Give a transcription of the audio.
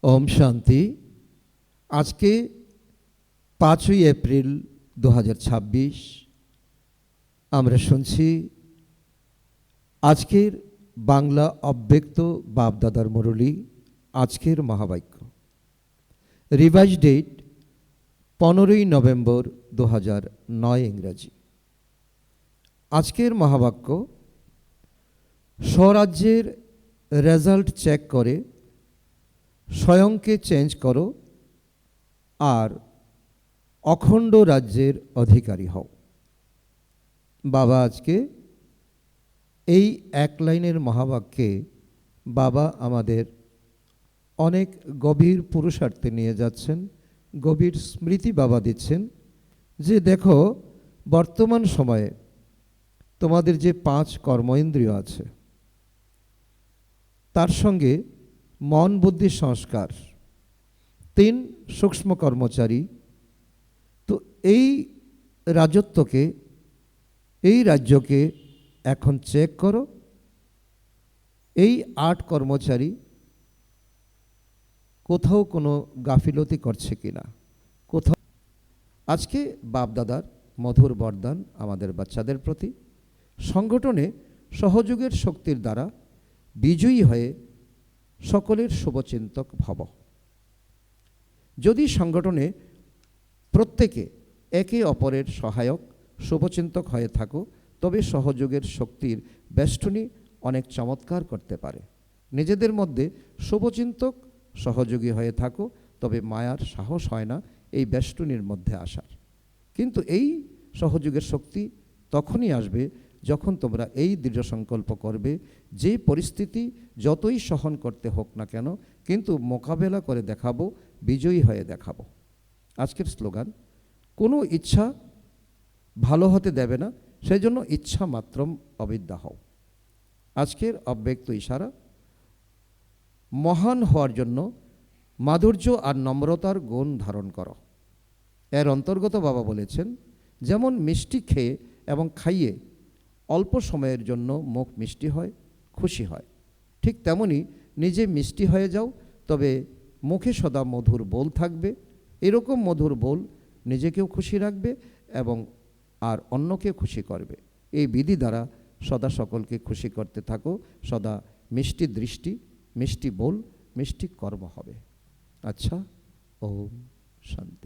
ওম শান্তি। আজকে 5ই এপ্রিল 2026 আমরা শুনছি আজকের বাংলা অব্যক্ত বাপদাদার মুরলী, আজকের মহাবাক্য। রিভাইজ ডেট 15ই নভেম্বর 2009 ইংরাজি। আজকের মহাবাক্য, স্বরাজ্যের রেজাল্ট চেক করে স্বয়ংকে চেঞ্জ করো আর অখণ্ড রাজ্যের অধিকারী হও। বাবা আজকে এই এক লাইনের মহাবাক্যে বাবা আমাদের অনেক গভীর পুরুষার্থে নিয়ে যাচ্ছেন, গভীর স্মৃতি বাবা দিচ্ছেন যে দেখো, বর্তমান সময়ে তোমাদের যে 5 কর্মেন্দ্রিয় আছে, তার সঙ্গে মন বুদ্ধি সংস্কার 3 সূক্ষ্ম কর্মচারী। তো এই রাজত্বকে, এই রাজ্যকে এখন চেক করো, এই 8 কর্মচারী কোথাও কোনো গাফিলতি করছে কিনা, কোথাও। আজকে বাপদাদার মধুর বরদান আমাদের বাচ্চাদের প্রতি, সংগঠনে সহযোগের শক্তির দ্বারা বিজয়ী হয়ে সকলের শুভচিন্তক ভব। যদি সংগঠনে প্রত্যেকে একে অপরের সহায়ক শুভচিন্তক হয়ে থাকো, তবে সহযোগের শক্তির বেষ্টনী অনেক চমৎকার করতে পারে। নিজেদের মধ্যে শুভচিন্তক সহযোগী হয়ে থাকো, তবে মায়ার সাহস হয় না এই বেষ্টনীর মধ্যে আসার। কিন্তু এই সহযোগের শক্তি তখনই আসবে যখন তোমরা এই দৃঢ় সংকল্প করবে, যে পরিস্থিতি যতই সহন করতে হোক না কেন, কিন্তু মোকাবেলা করে দেখাবো, বিজয়ী হয়ে দেখাবো। আজকের স্লোগান, কোনো ইচ্ছা ভালো হতে দেবে না, সেই জন্য ইচ্ছা মাত্রম অবিদ্যা হও। আজকের অব্যক্ত ইশারা, মহান হওয়ার জন্য মাধুর্য আর নম্রতার গুণ ধারণ করো। এর অন্তর্গত বাবা বলেছেন, যেমন মিষ্টি খেয়ে এবং খাইয়ে অল্প সময়ের জন্য মুখ মিষ্টি হয়, খুশি হয়, ঠিক তেমনি নিজে মিষ্টি হয়ে যাও, তবে মুখে সদা মধুর বোল থাকবে। এরকম মধুর বোল নিজেকেও খুশি রাখবে এবং আর অন্যকে খুশি করবে। এই বিধি দ্বারা সদা সকলকে খুশি করতে থাকো। সদা মিষ্টি দৃষ্টি, মিষ্টি বোল, মিষ্টি কর্ম হবে। আচ্ছা, ওম শান্তি।